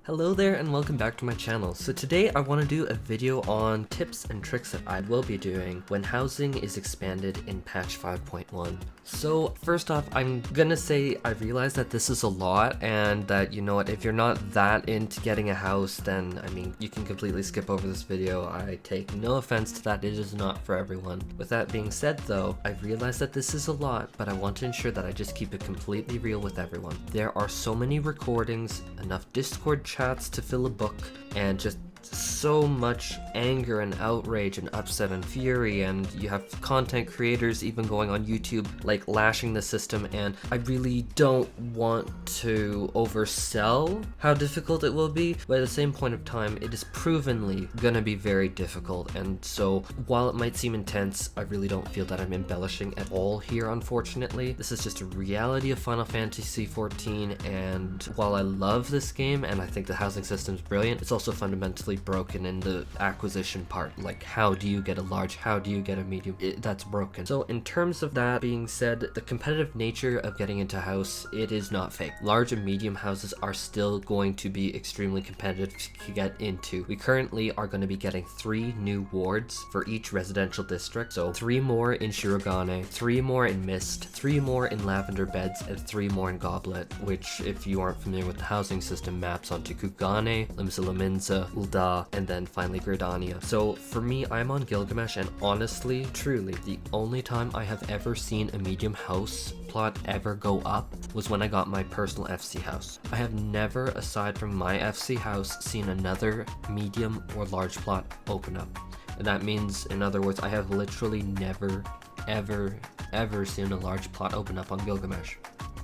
Hello there and welcome back to my channel. So today I want to do a video on tips and tricks that I will be doing when housing is expanded in patch 5.1. So first off, I'm gonna say I realize that this is a lot and that, you know what, if you're not that into getting a house, then I mean, you can completely skip over this video. I take no offense to that, it is not for everyone. With that being said though, I realize that this is a lot, but I want to ensure that I just keep it completely real with everyone. There are so many recordings, enough Discord chats to fill a book, and just so much anger and outrage and upset and fury, and you have content creators even going on YouTube like lashing the system, and I really don't want to oversell how difficult it will be, but at the same point of time it is provenly gonna be very difficult. And so while it might seem intense, I really don't feel that I'm embellishing at all here, unfortunately. This is just a reality of Final Fantasy XIV, and while I love this game and I think the housing system is brilliant, it's also fundamentally broken in the acquisition part. Like, how do you get a large, how do you get a medium? That's broken. So in terms of that being said, the competitive nature of getting into house, it is not fake. Large and medium houses are still going to be extremely competitive to get into. We currently are going to be getting 3 new wards for each residential district, so 3 more in Shirogane, 3 more in Mist, 3 more in Lavender Beds, and 3 more in Goblet, which, if you aren't familiar with the housing system, maps onto Kugane, Limsa, Ulda, and then finally Gridania. So for me, I'm on Gilgamesh, and honestly, truly, the only time I have ever seen a medium house plot ever go up was when I got my personal FC house. I have never, aside from my FC house, seen another medium or large plot open up. And that means, in other words, I have literally never, ever seen a large plot open up on Gilgamesh.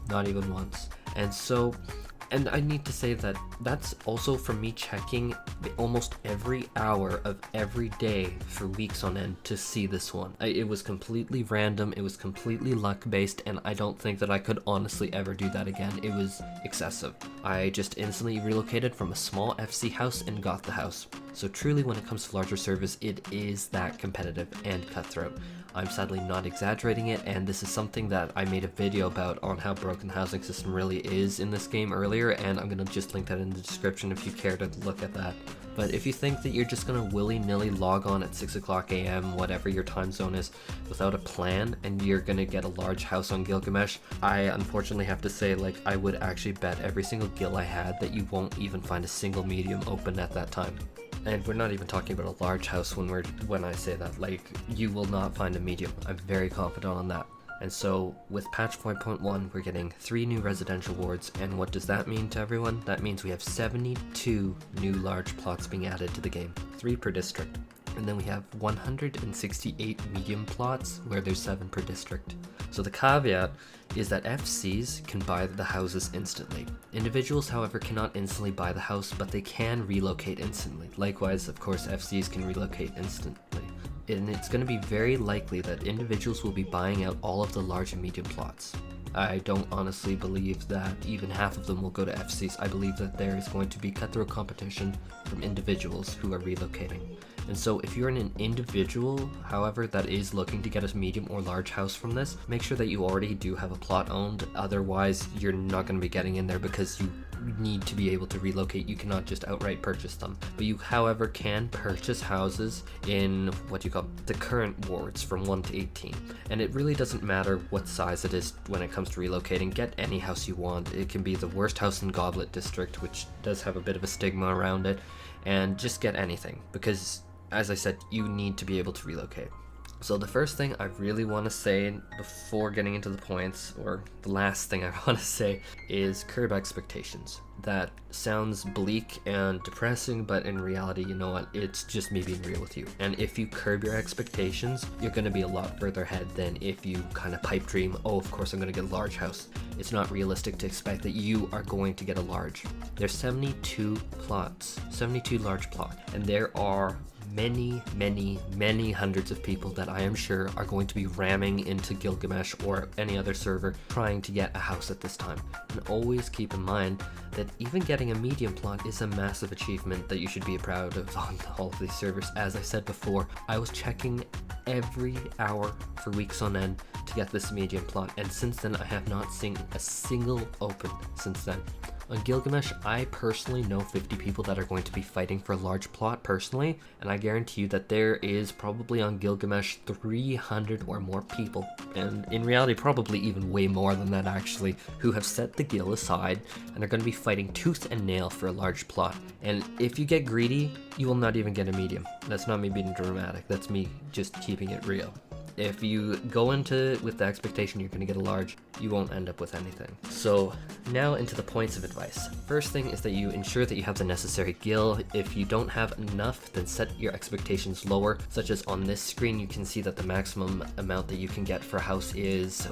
Not even once. And so, and I need to say that that's also from me checking almost every hour of every day for weeks on end to see this one. It was completely random, it was completely luck based, and I don't think that I could honestly ever do that again. It was excessive. I just instantly relocated from a small FC house and got the house. So truly, when it comes to larger servers, it is that competitive and cutthroat. I'm sadly not exaggerating it, and this is something that I made a video about on how broken the housing system really is in this game earlier, and I'm gonna just link that in the description if you care to look at that. But if you think that you're just gonna willy-nilly log on at 6 o'clock AM, whatever your time zone is, without a plan, and you're gonna get a large house on Gilgamesh, I unfortunately have to say, like, I would actually bet every single gil I had that you won't even find a single medium open at that time. And we're not even talking about a large house when I say that. Like, you will not find a medium. I'm very confident on that. And so with patch 5.1, we're getting 3 new residential wards, and what does that mean to everyone? That means we have 72 new large plots being added to the game, 3 per district. And then we have 168 medium plots where there's 7 per district. So the caveat is that FCs can buy the houses instantly. Individuals, however, cannot instantly buy the house, but they can relocate instantly. Likewise, of course, FCs can relocate instantly. And it's going to be very likely that individuals will be buying out all of the large and medium plots. I don't honestly believe that even half of them will go to FCs. I believe that there is going to be cutthroat competition from individuals who are relocating. And so if you're an individual, however, that is looking to get a medium or large house from this, make sure that you already do have a plot owned. Otherwise, you're not going to be getting in there because you need to be able to relocate. You cannot just outright purchase them. But you, however, can purchase houses in what you call the current wards from 1 to 18. And it really doesn't matter what size it is when it comes to relocating. Get any house you want. It can be the worst house in Goblet district, which does have a bit of a stigma around it, and just get anything, because as I said, you need to be able to relocate. So the first thing I really want to say before getting into the points, or the last thing I want to say, is curb expectations. That sounds bleak and depressing, but in reality, you know what, it's just me being real with you. And if you curb your expectations, you're going to be a lot further ahead than if you kind of pipe dream, oh, of course I'm going to get a large house. It's not realistic to expect that you are going to get a large. There's 72 plots, 72 large plots, and there are many hundreds of people that I am sure are going to be ramming into Gilgamesh or any other server trying to get a house at this time. And always keep in mind that even getting a medium plot is a massive achievement that you should be proud of on all of these servers. As I said before, I was checking every hour for weeks on end to get this medium plot, and since then I have not seen a single open since then. On Gilgamesh, I personally know 50 people that are going to be fighting for a large plot personally, and I guarantee you that there is probably on Gilgamesh 300 or more people, and in reality probably even way more than that actually, who have set the gil aside and are going to be fighting tooth and nail for a large plot. And if you get greedy, you will not even get a medium. That's not me being dramatic, that's me just keeping it real. If you go into it with the expectation you're going to get a large, you won't end up with anything. So now into the points of advice. First thing is that you ensure that you have the necessary gil. If you don't have enough, then set your expectations lower, such as on this screen you can see that the maximum amount that you can get for a house is,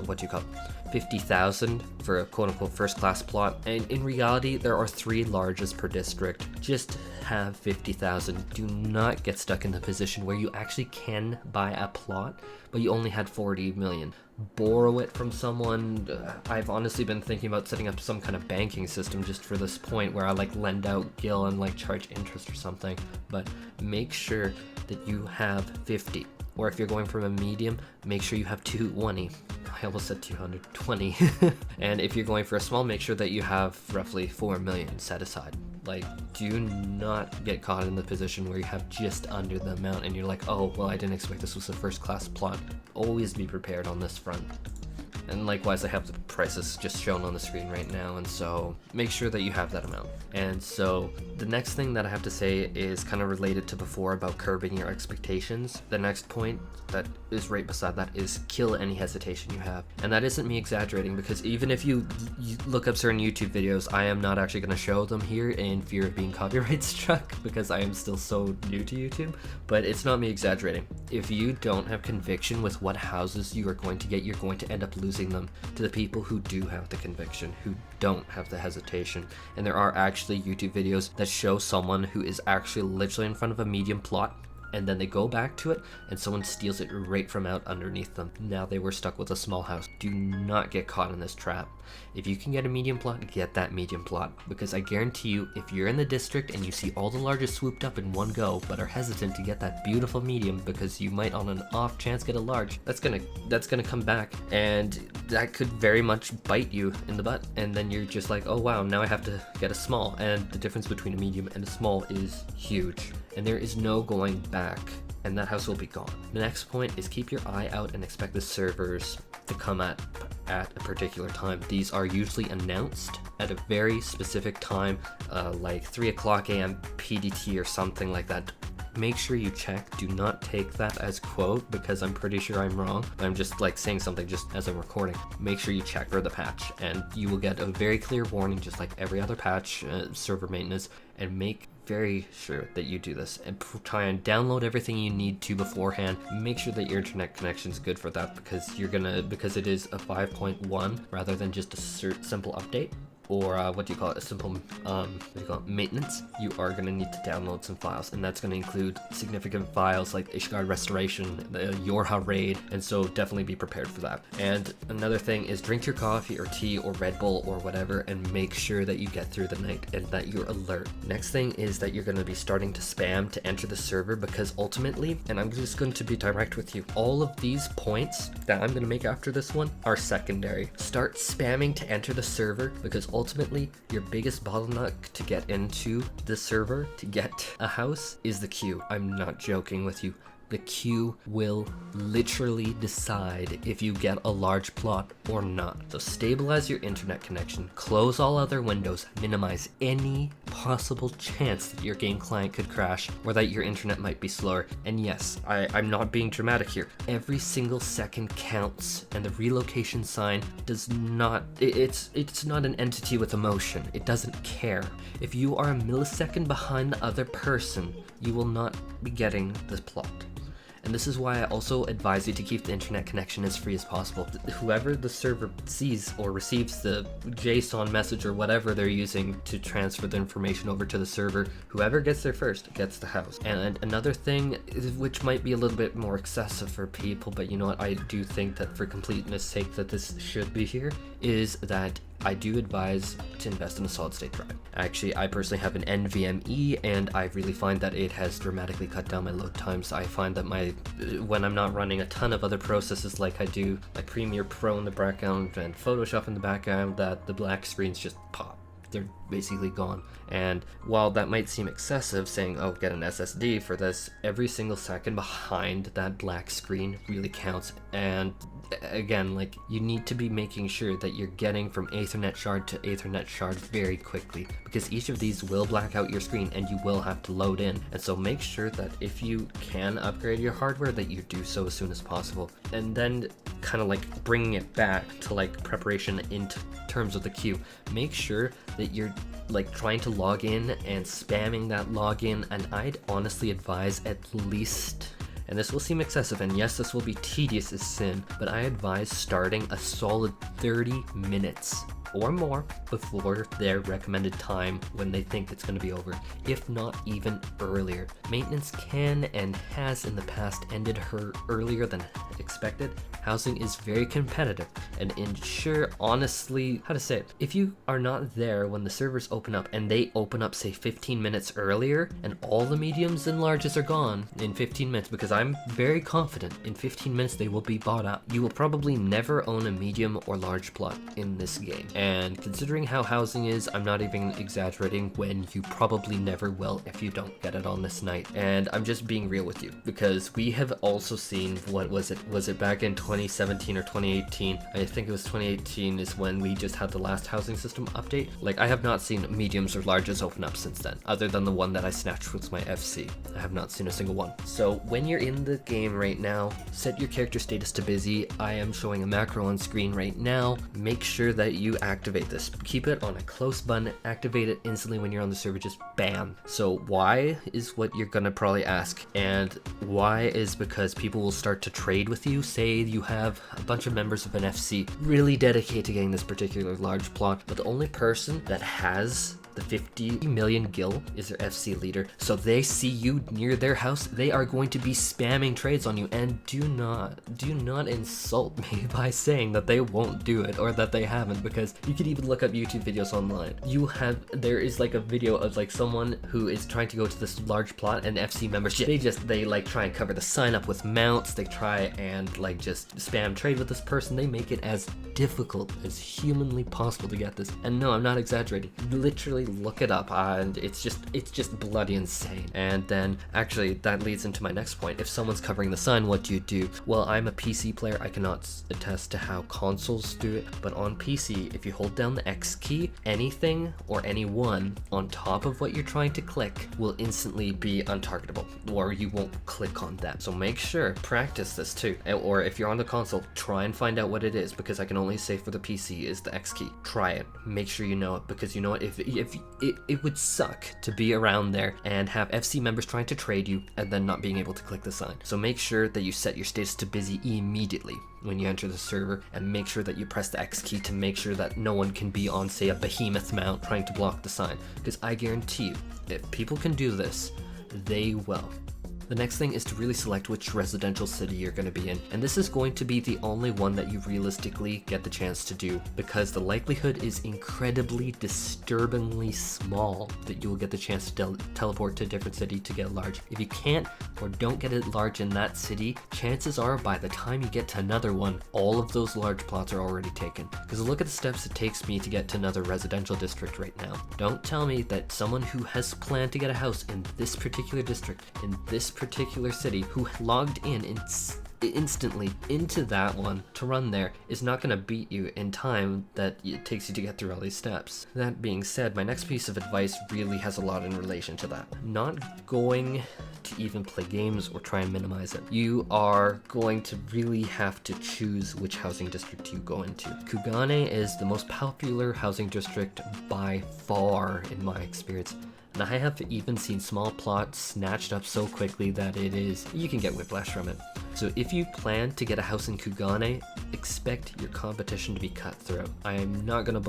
50,000 for a quote-unquote first-class plot, and in reality there are 3 larges per district. Just have 50,000. Do not get stuck in the position where you actually can buy a plot, but you only had 40 million. Borrow it from someone. I've honestly been thinking about setting up some kind of banking system just for this point where I like lend out gil and like charge interest or something, but make sure that you have 50. Or if you're going from a medium, make sure you have 220. I almost said 220. And if you're going for a small, make sure that you have roughly 4 million set aside. Like, do not get caught in the position where you have just under the amount and you're like, oh, well, I didn't expect this was a first class plot. Always be prepared on this front. And likewise, I have the prices just shown on the screen right now, and so make sure that you have that amount. And so the next thing that I have to say is kind of related to before about curbing your expectations. The next point that is right beside that is kill any hesitation you have. And that isn't me exaggerating, because even if you look up certain YouTube videos, I am not actually going to show them here in fear of being copyright struck, because I am still so new to YouTube, but it's not me exaggerating. If you don't have conviction with what houses you are going to get, you're going to end up losing them to the people who do have the conviction, who don't have the hesitation. And there are actually YouTube videos that show someone who is actually literally in front of a medium plot, and then they go back to it and someone steals it right from out underneath them. Now they were stuck with a small house. Do not get caught in this trap. If you can get a medium plot, get that medium plot, because I guarantee you, if you're in the district and you see all the larges swooped up in one go but are hesitant to get that beautiful medium because you might on an off chance get a large, that's gonna come back, and that could very much bite you in the butt, and then you're just like, oh wow, now I have to get a small. And the difference between a medium and a small is huge, and there is no going back, and that house will be gone. The next point is keep your eye out and expect the servers to come at a particular time. These are usually announced at a very specific time, like 3 o'clock a.m. PDT or something like that. Make sure you check. Do not take that as quote, because I'm pretty sure I'm wrong. I'm just like saying something just as I'm recording. Make sure you check for the patch, and you will get a very clear warning just like every other patch, server maintenance, and make very sure that you do this and try and download everything you need to beforehand. Make sure that your internet connection is good for that, because because it is a 5.1 rather than just a simple update, or a simple maintenance. You are going to need to download some files, and that's going to include significant files like Ishgard Restoration, the Yorha Raid, and so definitely be prepared for that. And another thing is drink your coffee or tea or Red Bull or whatever, and make sure that you get through the night and that you're alert. Next thing is that you're going to be starting to spam to enter the server, because ultimately, and I'm just going to be direct with you, all of these points that I'm going to make after this one are secondary. Start spamming to enter the server, because ultimately your biggest bottleneck to get into the server, to get a house, is the queue. I'm not joking with you. The queue will literally decide if you get a large plot or not. So stabilize your internet connection, close all other windows, minimize any possible chance that your game client could crash or that your internet might be slower. And yes, I'm not being dramatic here. Every single second counts, and the relocation sign does not, it's not an entity with emotion. It doesn't care. If you are a millisecond behind the other person, you will not be getting this plot. And this is why I also advise you to keep the internet connection as free as possible. Whoever the server sees or receives the JSON message or whatever they're using to transfer the information over to the server, whoever gets there first gets the house. And another thing, which might be a little bit more excessive for people, but you know what, I do think that for completeness sake that this should be here, is that I do advise to invest in a solid state drive. Actually, I personally have an NVMe, and I really find that it has dramatically cut down my load times. I find that when I'm not running a ton of other processes like I do, like Premiere Pro in the background and Photoshop in the background, that the black screens just pop. They're basically gone. And while that might seem excessive, saying, oh, get an SSD for this, every single second behind that black screen really counts. And again, like, you need to be making sure that you're getting from Ethernet shard to Ethernet shard very quickly, because each of these will black out your screen and you will have to load in. And so make sure that if you can upgrade your hardware, that you do so as soon as possible. And then kind of like bringing it back to like preparation in terms of the queue, make sure that you're like trying to log in and spamming that login. And I'd honestly advise at least, and this will seem excessive, and yes, this will be tedious as sin, but I advise starting a solid 30 minutes or more before their recommended time when they think it's going to be over, if not even earlier. Maintenance can and has in the past ended her earlier than expected. Housing is very competitive, and ensure, honestly, how to say it, if you are not there when the servers open up and they open up say 15 minutes earlier and all the mediums and larges are gone in 15 minutes, because I'm very confident in 15 minutes they will be bought up, you will probably never own a medium or large plot in this game. And considering how housing is, I'm not even exaggerating when you probably never will if you don't get it on this night. And I'm just being real with you, because we have also seen, what was it back in 2017 or 2018? I think it was 2018 is when we just had the last housing system update. Like, I have not seen mediums or larges open up since then, other than the one that I snatched with my FC. I have not seen a single one. So when you're in the game right now, set your character status to busy. I am showing a macro on screen right now. Make sure that you activate this. Keep it on a close button, activate it instantly when you're on the server, just bam. So why is what you're gonna probably ask, and why is because people will start to trade with you. Say you have a bunch of members of an FC really dedicated to getting this particular large plot, but the only person that has the 50 million gil is their FC leader. So they see you near their house, they are going to be spamming trades on you. And do not insult me by saying that they won't do it or that they haven't, because you can even look up YouTube videos online. There is like a video of like someone who is trying to go to this large plot, and FC members, they like try and cover the sign up with mounts. They try and like just spam trade with this person. They make it as difficult as humanly possible to get this. And no, I'm not exaggerating. Literally look it up, and it's just bloody insane. And then actually that leads into my next point. If someone's covering the sign, what do you do? Well, I'm a PC player, I cannot attest to how consoles do it, but on PC, if you hold down the X key, anything or anyone on top of what you're trying to click will instantly be untargetable, or you won't click on that. So make sure, practice this too, or if you're on the console, try and find out what it is, because I can only say for the PC is the X key. Try it, make sure you know it, because you know what, if it would suck to be around there and have FC members trying to trade you and then not being able to click the sign. So make sure that you set your status to busy immediately when you enter the server, and make sure that you press the X key to make sure that no one can be on, say, a behemoth mount trying to block the sign, because I guarantee you, if people can do this, they will. The next thing is to really select which residential city you're going to be in, and this is going to be the only one that you realistically get the chance to do, because the likelihood is incredibly disturbingly small that you will get the chance to teleport to a different city to get large. If you can't or don't get it large in that city, chances are by the time you get to another one, all of those large plots are already taken. Because look at the steps it takes me to get to another residential district right now. Don't tell me that someone who has planned to get a house in this particular district, in this particular city, who logged in instantly into that one to run there, is not going to beat you in time that it takes you to get through all these steps. That being said, my next piece of advice really has a lot in relation to that. Not going to even play games or try and minimize it. You are going to really have to choose which housing district you go into. Shirogane is the most popular housing district by far in my experience. And I have even seen small plots snatched up so quickly that you can get whiplash from it. So if you plan to get a house in Shirogane, expect your competition to be cutthroat. I'm not gonna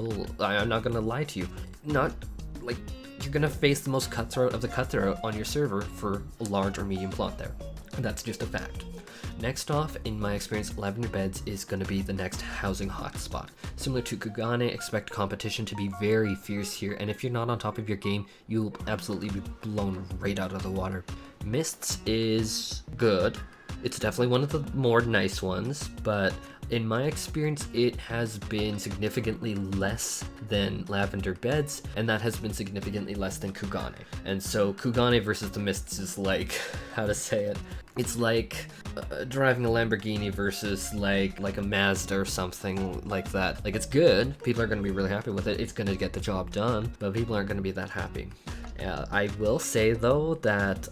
lie to you. You're gonna face the most cutthroat of the cutthroat on your server for a large or medium plot there. And that's just a fact. Next off, in my experience, Lavender Beds is going to be the next housing hotspot. Similar to Shirogane, expect competition to be very fierce here, and if you're not on top of your game, you'll absolutely be blown right out of the water. Mists is good. It's definitely one of the more nice ones, but In my experience, it has been significantly less than Lavender Beds, and that has been significantly less than Shirogane. And so Shirogane versus the Mists is like, how to say it? It's like driving a Lamborghini versus like a Mazda or something like that. Like, it's good, people are going to be really happy with it, it's going to get the job done, but people aren't going to be that happy. I will say though that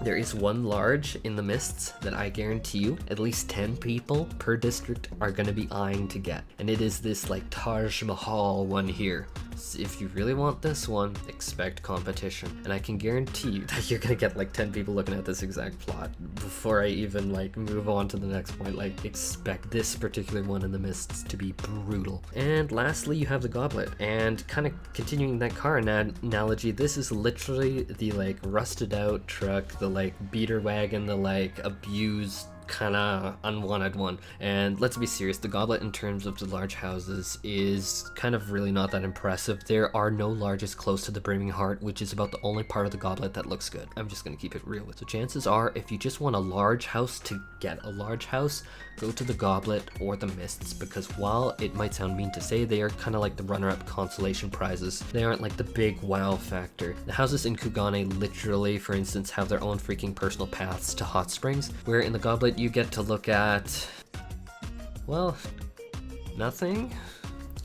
there is one large in the Mists that I guarantee you at least 10 people per district are going to be eyeing to get, and it is this like Taj Mahal one here. So if you really want this one, expect competition, and I can guarantee you that you're gonna get like 10 people looking at this exact plot. Before I even like move on to the next point, like, expect this particular one in the Mists to be brutal. And lastly, you have the Goblet, and kind of continuing that car analogy, this is literally the like rusted out truck, the like beater wagon, the like abused kind of unwanted one. And let's be serious, the Goblet in terms of the large houses is kind of really not that impressive. There are no larges close to the Brimming Heart, which is about the only part of the Goblet that looks good. I'm just gonna keep it real. So chances are, if you just want a large house to get a large house, go to the Goblet or the Mists, because while it might sound mean to say, they are kind of like the runner-up consolation prizes. They aren't like the big wow factor. The houses in Shirogane literally, for instance, have their own freaking personal paths to hot springs, where in the Goblet you get to look at, well, nothing.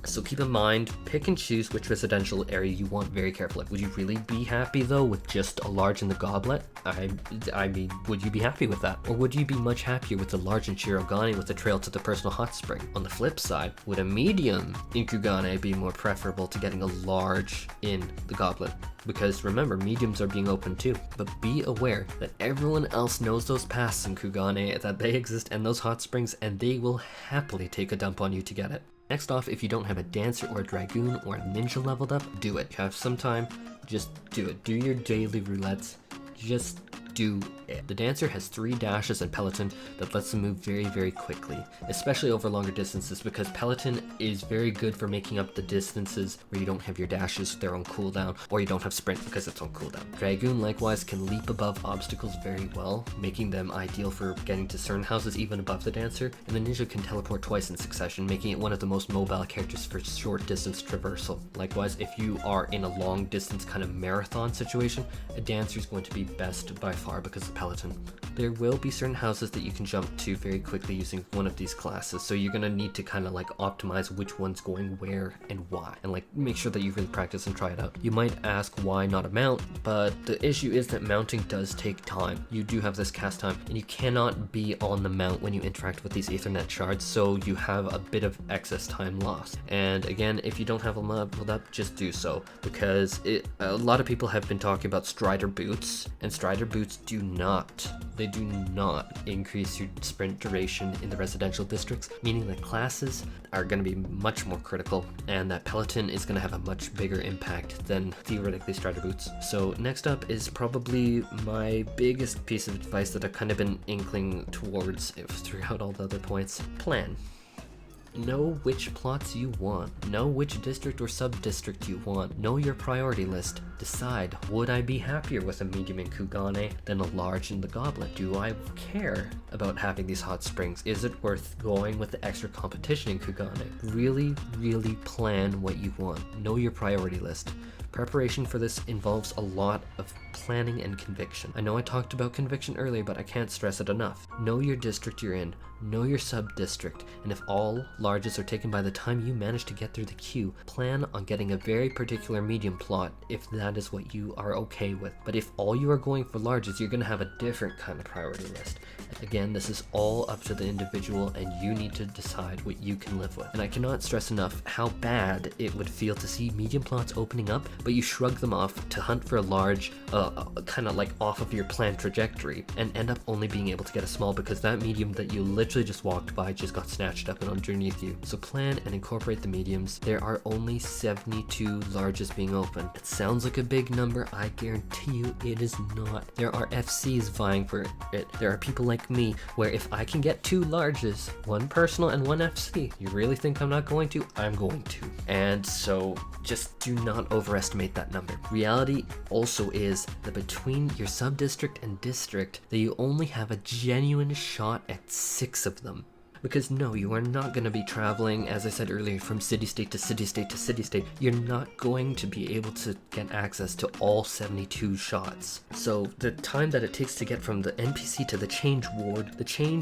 So keep in mind, pick and choose which residential area you want very carefully. Would you really be happy though with just a large in the Goblet? I mean, would you be happy with that? Or would you be much happier with the large in Shirogane with a trail to the personal hot spring? On the flip side, would a medium in Shirogane be more preferable to getting a large in the Goblet? Because remember, mediums are being opened too. But be aware that everyone else knows those paths in Shirogane, that they exist, and those hot springs, and they will happily take a dump on you to get it. Next off, if you don't have a Dancer or a Dragoon or a Ninja leveled up, do it. Have some time, just do it. Do your daily roulettes, just do it. The Dancer has 3 dashes and Peloton that lets them move very, very quickly, especially over longer distances, because Peloton is very good for making up the distances where you don't have your dashes, they're on cooldown, or you don't have sprint because it's on cooldown. Dragoon likewise can leap above obstacles very well, making them ideal for getting to certain houses even above the Dancer, and the Ninja can teleport twice in succession, making it one of the most mobile characters for short distance traversal. Likewise, if you are in a long distance kind of marathon situation, a Dancer is going to be best by far because of Peloton. There will be certain houses that you can jump to very quickly using one of these classes, so you're gonna need to kind of like optimize which one's going where and why, and like make sure that you really practice and try it out. You might ask why not a mount, but the issue is that mounting does take time. You do have this cast time, and you cannot be on the mount when you interact with these Ethernet shards, so you have a bit of excess time lost. And again, if you don't have them leveled up, just do so, because a lot of people have been talking about Strider boots, and Strider boots do not increase your sprint duration in the residential districts, meaning that classes are going to be much more critical, and that Peloton is going to have a much bigger impact than theoretically Strider boots. So next up is probably my biggest piece of advice that I've kind of been inkling towards throughout all the other points. Plan. Know which plots you want. Know which district or sub-district you want. Know your priority list. Decide, would I be happier with a medium in Shirogane than a large in the Goblet? Do I care about having these hot springs? Is it worth going with the extra competition in Shirogane? Really, really plan what you want. Know your priority list. Preparation for this involves a lot of planning and conviction. I know I talked about conviction earlier, but I can't stress it enough. Know your district you're in, know your sub-district, and if all larges are taken by the time you manage to get through the queue, plan on getting a very particular medium plot if that is what you are okay with. But if all you are going for larges, you're going to have a different kind of priority list. Again, this is all up to the individual, and you need to decide what you can live with. And I cannot stress enough how bad it would feel to see medium plots opening up, but you shrug them off to hunt for a large, kind of like off of your planned trajectory, and end up only being able to get a small because that medium that you literally just walked by just got snatched up and underneath you. So plan and incorporate the mediums. There are only 72 larges being open. It sounds like a big number. I guarantee you it is not. There are FCs vying for it. There are people like me where if I can get 2 larges, 1 personal and 1 FC, you really think I'm not going to? I'm going to. And so just do not overestimate that number. Reality also is that between your sub-district and district, that you only have a genuine shot at 6 of them. Because no, you are not going to be traveling, as I said earlier, from city-state to city-state to city-state. You're not going to be able to get access to all 72 shots. So the time that it takes to get from the NPC to the change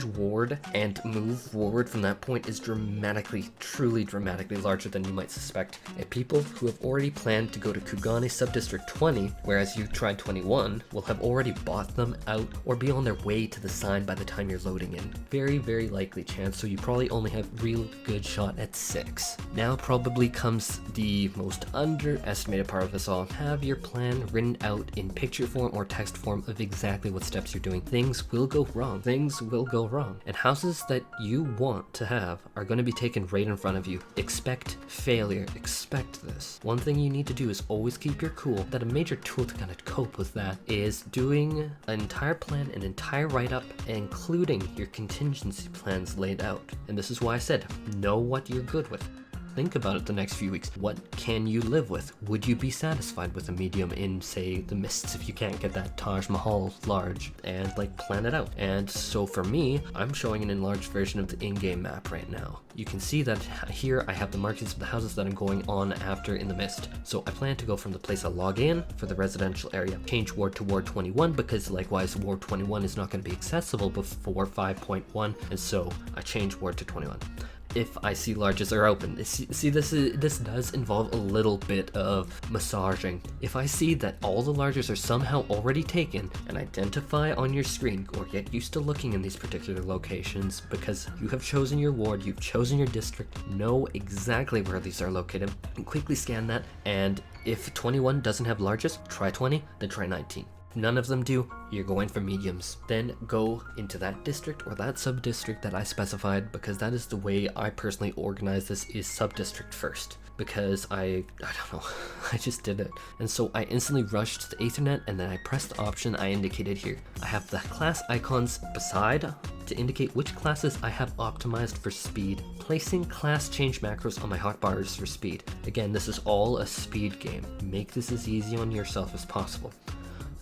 ward and move forward from that point is dramatically, truly dramatically larger than you might suspect. And people who have already planned to go to Kugane Subdistrict 20, whereas you tried 21, will have already bought them out or be on their way to the sign by the time you're loading in. Very, very likely chance, so you probably only have real good shot at 6. Now probably comes the most underestimated part of this all. Have your plan written out in picture form or text form of exactly what steps you're doing. Things will go wrong. Things will go wrong. And houses that you want to have are going to be taken right in front of you. Expect failure. Expect this. One thing you need to do is always keep your cool. That a major tool to kind of cope with that is doing an entire plan, an entire write-up, including your contingency plans laid out. And this is why I said, know what you're good with. Think about it the next few weeks. What can you live with? Would you be satisfied with a medium in, say, the Mists if you can't get that Taj Mahal large? And like plan it out. And so for me, I'm showing an enlarged version of the in-game map right now. You can see that here I have the markings of the houses that I'm going on after in the Mist. So I plan to go from the place I log in for the residential area, change ward to ward 21 because likewise ward 21 is not going to be accessible before 5.1, and so I change ward to 21. If I see larges are open. See, this does involve a little bit of massaging. If I see that all the larges are somehow already taken, and identify on your screen, or get used to looking in these particular locations because you have chosen your ward, you've chosen your district, know exactly where these are located, and quickly scan that, and if 21 doesn't have larges, try 20, then try 19. If none of them do, you're going for mediums. Then go into that district or that sub-district that I specified, because that is the way I personally organize this, is sub-district first. Because I don't know, I just did it. And so I instantly rushed to the Ethernet, and then I pressed the option I indicated here. I have the class icons beside to indicate which classes I have optimized for speed, placing class change macros on my hotbars for speed. Again, this is all a speed game. Make this as easy on yourself as possible.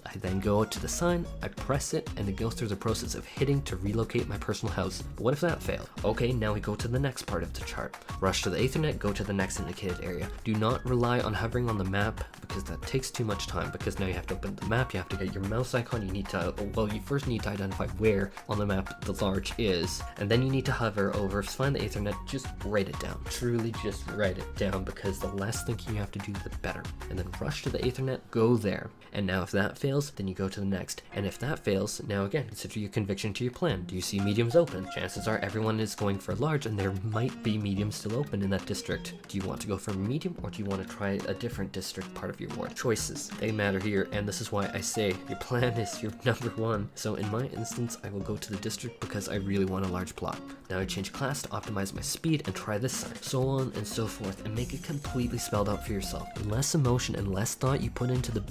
I then go to the sign, I press it, and it goes through the process of hitting to relocate my personal house. But what if that failed? Okay, now we go to the next part of the chart. Rush to the Ethernet, go to the next indicated area. Do not rely on hovering on the map because that takes too much time, because now you have to open the map, you have to get your mouse icon, you need to, well, you first need to identify where on the map the large is, and then you need to hover over, find the Ethernet, just write it down. Truly just write it down, because the less thinking you have to do, the better. And then rush to the Ethernet, go there. And now if that fails, then you go to the next. And if that fails, now again, consider your conviction to your plan. Do you see mediums open? Chances are everyone is going for large, and there might be mediums still open in that district. Do you want to go for medium, or do you want to try a different district part of your ward? Choices, they matter here, and this is why I say your plan is your number one. So in my instance, I will go to the district because I really want a large plot. Now I change class to optimize my speed and try this sign, so on and so forth, and make it completely spelled out for yourself. The less emotion and less thought you put into the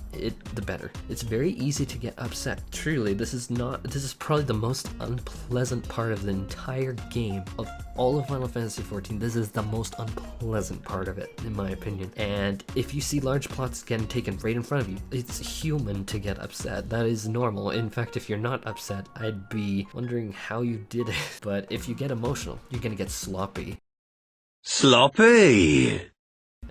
better. It's very easy to get upset. Truly, this is probably the most unpleasant part of the entire game of all of Final Fantasy XIV. This is the most unpleasant part of it, in my opinion. And if you see large plots getting taken right in front of you, it's human to get upset. That is normal. In fact, if you're not upset, I'd be wondering how you did it. But if you get emotional, you're gonna get sloppy. Sloppy!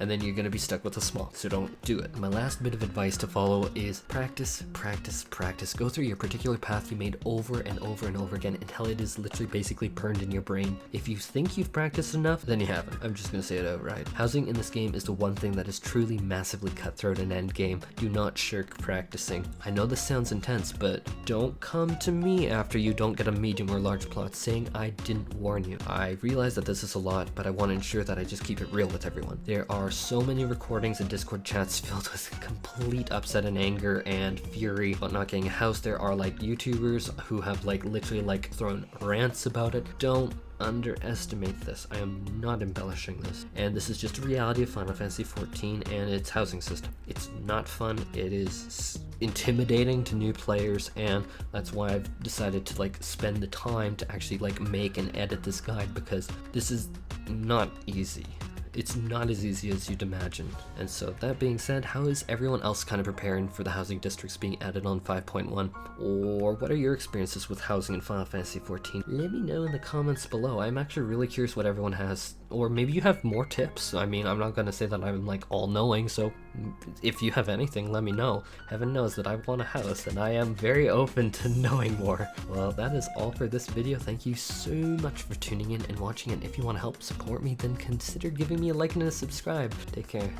And then you're going to be stuck with a small, so don't do it. My last bit of advice to follow is practice, practice, practice. Go through your particular path you made over and over and over again until it is literally basically burned in your brain. If you think you've practiced enough, then you haven't. I'm just going to say it outright. Housing in this game is the one thing that is truly massively cutthroat and end game. Do not shirk practicing. I know this sounds intense, but don't come to me after you don't get a medium or large plot saying I didn't warn you. I realize that this is a lot, but I want to ensure that I just keep it real with everyone. There are so many recordings and Discord chats filled with complete upset and anger and fury about not getting a house. There are like YouTubers who have like literally thrown rants about it. Don't underestimate this. I am not embellishing this, and this is just a reality of Final Fantasy XIV and its housing system. It's not fun. It is intimidating to new players, and that's why I've decided to spend the time to actually make and edit this guide, because this is not easy. it's not as easy as you'd imagine. And so that being said, how is everyone else kind of preparing for the housing districts being added on 5.1? Or what are your experiences with housing in Final Fantasy XIV? Let me know in the comments below. I'm actually really curious what everyone has, or maybe you have more tips. I mean, I'm not gonna say that I'm like all knowing, so if you have anything, let me know. Heaven knows that I want a house and I am very open to knowing more. Well, that is all for this video. Thank you so much for tuning in and watching, and if you want to help support me, then consider giving me a like and a subscribe. Take care.